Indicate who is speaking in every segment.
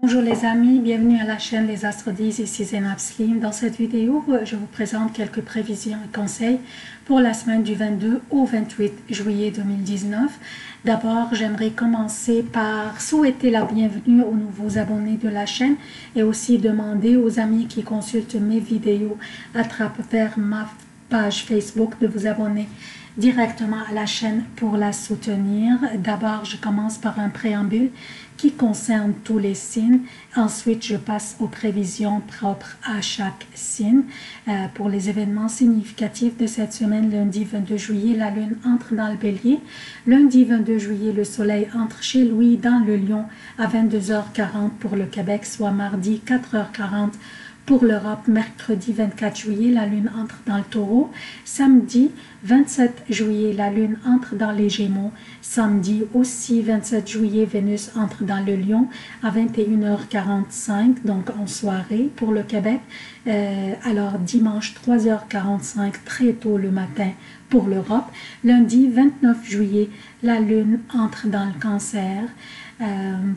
Speaker 1: Bonjour les amis, bienvenue à la chaîne Les Astres 10, ici Zénab Slim. Dans cette vidéo, je vous présente quelques prévisions et conseils pour la semaine du 22 au 28 juillet 2019. D'abord, j'aimerais commencer par souhaiter la bienvenue aux nouveaux abonnés de la chaîne et aussi demander aux amis qui consultent mes vidéos à travers ma page Facebook de vous abonner directement à la chaîne pour la soutenir. D'abord, je commence par un préambule qui concerne tous les signes. Ensuite, je passe aux prévisions propres à chaque signe. Pour les événements significatifs de cette semaine, lundi 22 juillet, la Lune entre dans le Bélier. Lundi 22 juillet, le Soleil entre chez lui dans le Lion à 22h40 pour le Québec, soit mardi 4h40 pour l'Europe. Mercredi 24 juillet, la Lune entre dans le Taureau. Samedi 27 juillet, la Lune entre dans les Gémeaux. Samedi aussi 27 juillet, Vénus entre dans le Lion à 21h45, donc en soirée pour le Québec. Alors dimanche 3h45, très tôt le matin pour l'Europe. Lundi 29 juillet, la Lune entre dans le Cancer.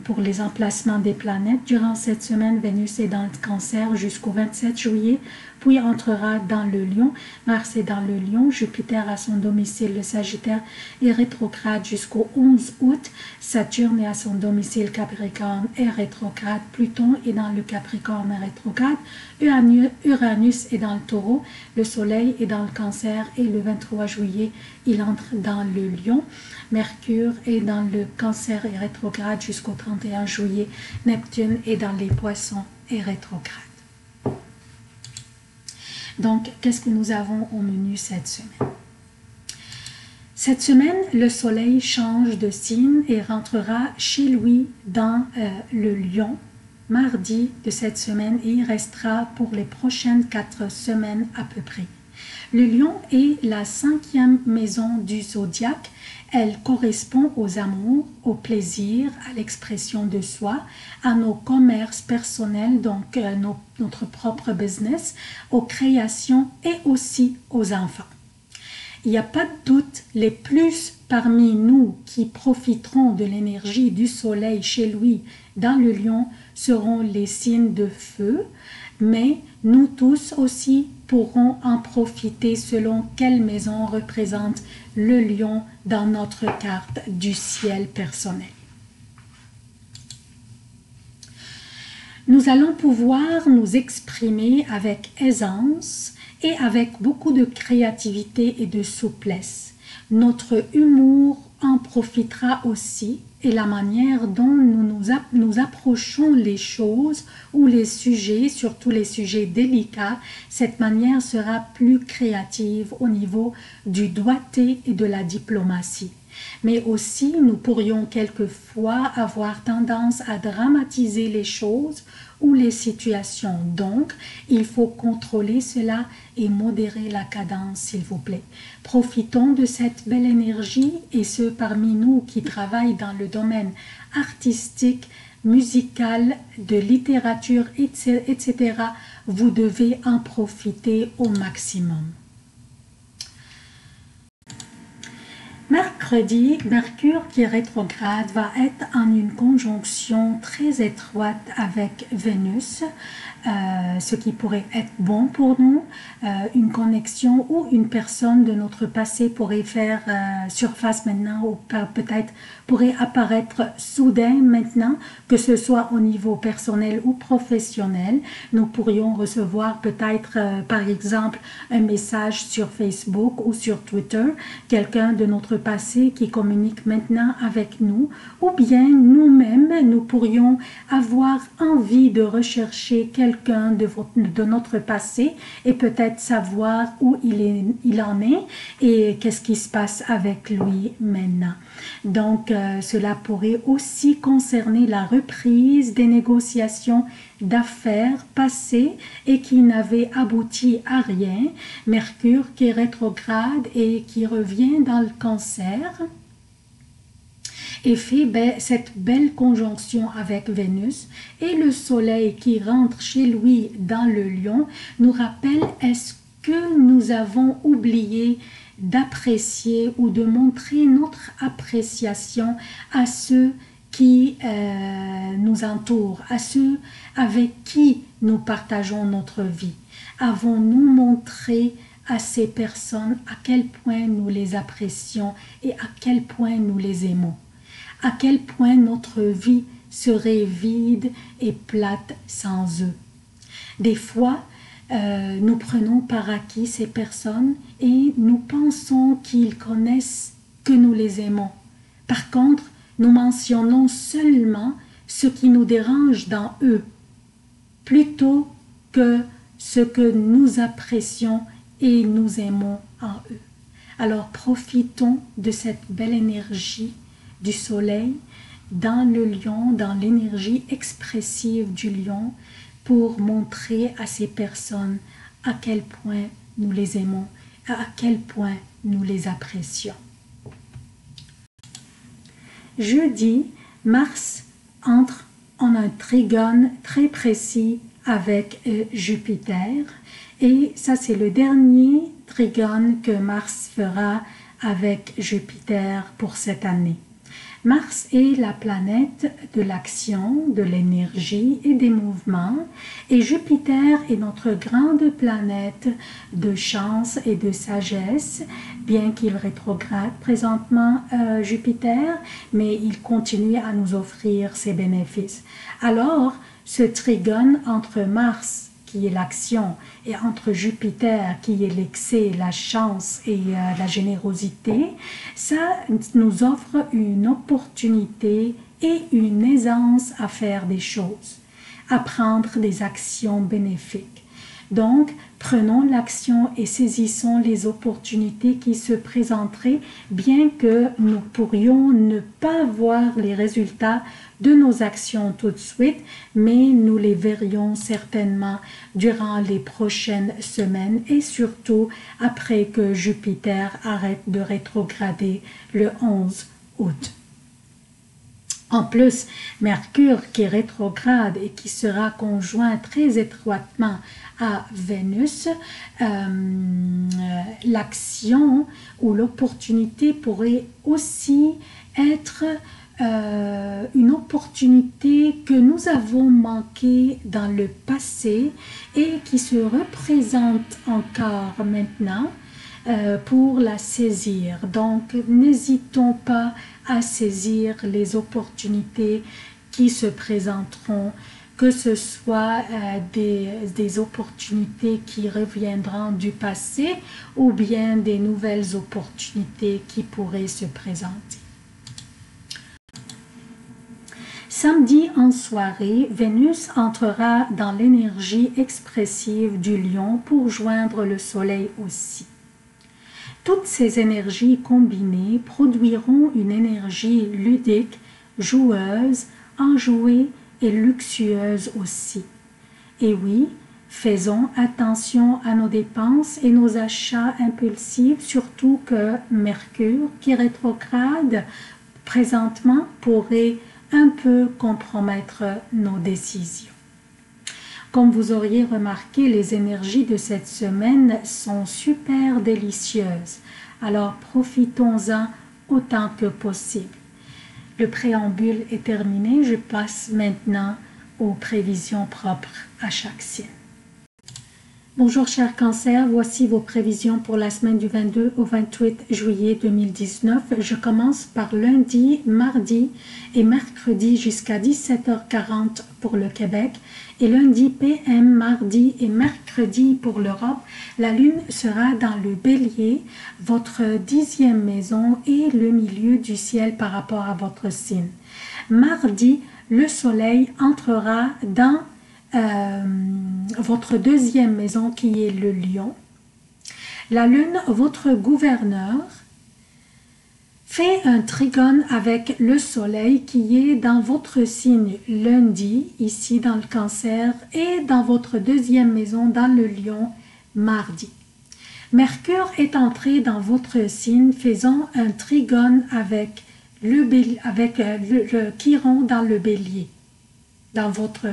Speaker 1: Pour les emplacements des planètes, durant cette semaine, Vénus est dans le Cancer jusqu'au 27 juillet, puis entrera dans le Lion. Mars est dans le Lion, Jupiter à son domicile, le Sagittaire, est rétrograde jusqu'au 11 août. Saturne est à son domicile, Capricorne, est rétrograde. Pluton est dans le Capricorne, est rétrograde. Uranus est dans le Taureau, le Soleil est dans le Cancer et le 23 juillet, il entre dans le Lion. Mercure est dans le Cancer et rétrograde jusqu'au 31 juillet. Neptune est dans les Poissons et rétrograde. Donc, qu'est-ce que nous avons au menu cette semaine? Cette semaine, le Soleil change de signe et rentrera chez lui dans le Lion mardi de cette semaine et il restera pour les prochaines 4 semaines à peu près. Le Lion est la 5e maison du zodiaque. Elle correspond aux amours, au plaisir, à l'expression de soi, à nos commerces personnels, donc notre propre business, aux créations et aussi aux enfants. Il n'y a pas de doute, les plus parmi nous qui profiteront de l'énergie du Soleil chez lui dans le Lion seront les signes de feu, mais nous tous aussi pourrons en profiter selon quelle maison représente le Lion dans notre carte du ciel personnel. Nous allons pouvoir nous exprimer avec aisance et avec beaucoup de créativité et de souplesse. Notre humour en profitera aussi et la manière dont nous approchons les choses ou les sujets, surtout les sujets délicats, cette manière sera plus créative au niveau du doigté et de la diplomatie. Mais aussi, nous pourrions quelquefois avoir tendance à dramatiser les choses ou les situations. Donc, il faut contrôler cela et modérer la cadence, s'il vous plaît. Profitons de cette belle énergie et ceux parmi nous qui travaillent dans le domaine artistique, musical, de littérature, etc., vous devez en profiter au maximum. Mercredi, Mercure qui est rétrograde va être en une conjonction très étroite avec Vénus, ce qui pourrait être bon pour nous. Une connexion ou une personne de notre passé pourrait faire surface maintenant ou peut-être pourrait apparaître soudain maintenant, que ce soit au niveau personnel ou professionnel. Nous pourrions recevoir peut-être par exemple un message sur Facebook ou sur Twitter, quelqu'un de notre passé qui communique maintenant avec nous, ou bien nous-mêmes, nous pourrions avoir envie de rechercher quelqu'un de notre passé et peut-être savoir où il en est et qu'est-ce qui se passe avec lui maintenant. Donc, cela pourrait aussi concerner la reprise des négociations d'affaires passées et qui n'avaient abouti à rien. Mercure qui est rétrograde et qui revient dans le Cancer et fait cette belle conjonction avec Vénus, et le Soleil qui rentre chez lui dans le Lion nous rappelle est-ce que nous avons oublié d'apprécier ou de montrer notre appréciation à ceux qui nous entourent, à ceux avec qui nous partageons notre vie. Avons-nous montré à ces personnes à quel point nous les apprécions et à quel point nous les aimons? À quel point notre vie serait vide et plate sans eux? Des fois, nous prenons par acquis ces personnes et nous pensons qu'ils connaissent que nous les aimons. Par contre, nous mentionnons seulement ce qui nous dérange dans eux, plutôt que ce que nous apprécions et nous aimons en eux. Alors profitons de cette belle énergie du soleil dans le lion, dans l'énergie expressive du lion, pour montrer à ces personnes à quel point nous les aimons, à quel point nous les apprécions. Jeudi, Mars entre en un trigone très précis avec Jupiter, et ça c'est le dernier trigone que Mars fera avec Jupiter pour cette année. Mars est la planète de l'action, de l'énergie et des mouvements, et Jupiter est notre grande planète de chance et de sagesse, bien qu'il rétrograde présentement Jupiter, mais il continue à nous offrir ses bénéfices. Alors, ce trigone entre Mars, qui est l'action, et entre Jupiter, qui est l'excès, la chance et la générosité, ça nous offre une opportunité et une aisance à faire des choses, à prendre des actions bénéfiques. Donc, prenons l'action et saisissons les opportunités qui se présenteraient, bien que nous pourrions ne pas voir les résultats de nos actions tout de suite, mais nous les verrions certainement durant les prochaines semaines et surtout après que Jupiter arrête de rétrograder le 11 août. En plus, Mercure qui est rétrograde et qui sera conjoint très étroitement à Vénus, l'action ou l'opportunité pourrait aussi être une opportunité que nous avons manquée dans le passé et qui se représente encore maintenant pour la saisir. Donc, n'hésitons pas à saisir les opportunités qui se présenteront, que ce soit des opportunités qui reviendront du passé ou bien des nouvelles opportunités qui pourraient se présenter. Samedi en soirée, Vénus entrera dans l'énergie expressive du lion pour joindre le soleil aussi. Toutes ces énergies combinées produiront une énergie ludique, joueuse, enjouée et luxueuse aussi. Et oui, faisons attention à nos dépenses et nos achats impulsifs, surtout que Mercure, qui rétrograde présentement, pourrait un peu compromettre nos décisions. Comme vous auriez remarqué, les énergies de cette semaine sont super délicieuses. Alors profitons-en autant que possible. Le préambule est terminé. Je passe maintenant aux prévisions propres à chaque signe. Bonjour chers cancers, voici vos prévisions pour la semaine du 22 au 28 juillet 2019. Je commence par lundi, mardi et mercredi jusqu'à 17h40 pour le Québec et lundi PM, mardi et mercredi pour l'Europe. La lune sera dans le bélier, votre 10e maison et le milieu du ciel par rapport à votre signe. Mardi, le soleil entrera dans votre 2e maison qui est le lion. La lune, votre gouverneur, fait un trigone avec le soleil qui est dans votre signe lundi, ici dans le cancer, et dans votre 2e maison dans le lion, mardi. Mercure est entré dans votre signe, faisant un trigone avec le Chiron dans le bélier, dans votre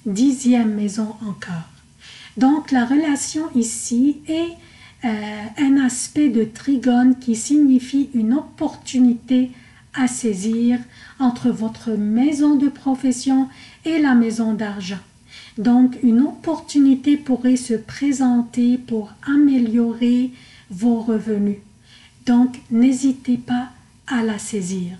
Speaker 1: 10e maison encore. Donc la relation ici est un aspect de trigone qui signifie une opportunité à saisir entre votre maison de profession et la maison d'argent. Donc, une opportunité pourrait se présenter pour améliorer vos revenus. Donc, n'hésitez pas à la saisir.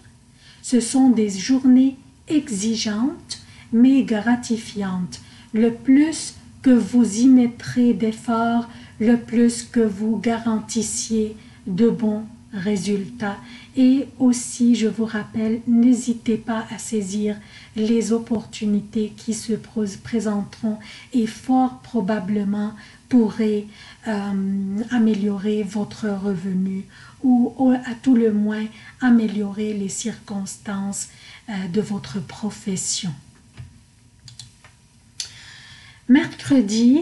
Speaker 1: Ce sont des journées exigeantes, mais gratifiantes. Le plus que vous y mettrez d'efforts, le plus que vous garantissiez de bons résultats. Et aussi, je vous rappelle, n'hésitez pas à saisir les opportunités qui se présenteront et fort probablement pourraient améliorer votre revenu ou à tout le moins améliorer les circonstances de votre profession. Mercredi,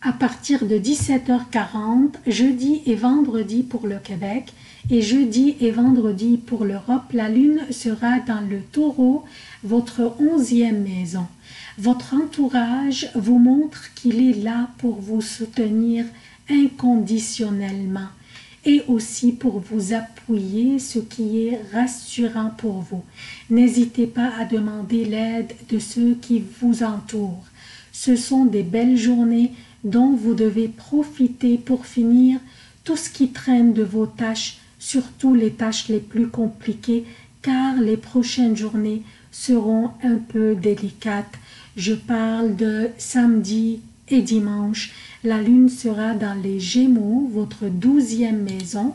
Speaker 1: à partir de 17h40, jeudi et vendredi pour le Québec et jeudi et vendredi pour l'Europe, la lune sera dans le Taureau, votre 11e maison. Votre entourage vous montre qu'il est là pour vous soutenir inconditionnellement et aussi pour vous appuyer, ce qui est rassurant pour vous. N'hésitez pas à demander l'aide de ceux qui vous entourent. Ce sont des belles journées dont vous devez profiter pour finir tout ce qui traîne de vos tâches, surtout les tâches les plus compliquées, car les prochaines journées seront un peu délicates. Je parle de samedi et dimanche. La lune sera dans les Gémeaux, votre 12e maison.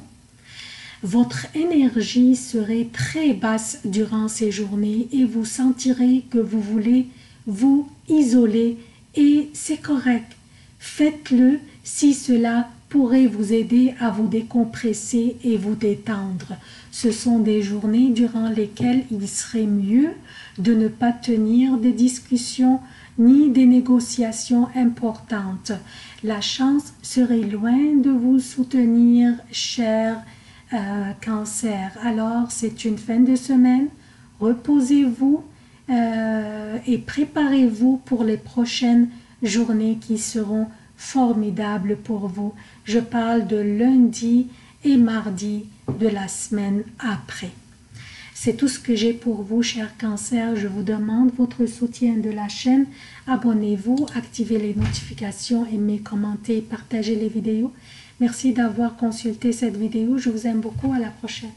Speaker 1: Votre énergie serait très basse durant ces journées et vous sentirez que vous voulez vous isoler et c'est correct. Faites-le si cela pourrait vous aider à vous décompresser et vous détendre. Ce sont des journées durant lesquelles il serait mieux de ne pas tenir des discussions ni des négociations importantes. La chance serait loin de vous soutenir, cher Cancer. Alors, c'est une fin de semaine. Reposez-vous et préparez-vous pour les prochaines journées qui seront formidables pour vous. Je parle de lundi et mardi de la semaine après. C'est tout ce que j'ai pour vous, chers Cancer. Je vous demande votre soutien de la chaîne. Abonnez-vous, activez les notifications, aimez, commentez, partagez les vidéos. Merci d'avoir consulté cette vidéo. Je vous aime beaucoup. À la prochaine.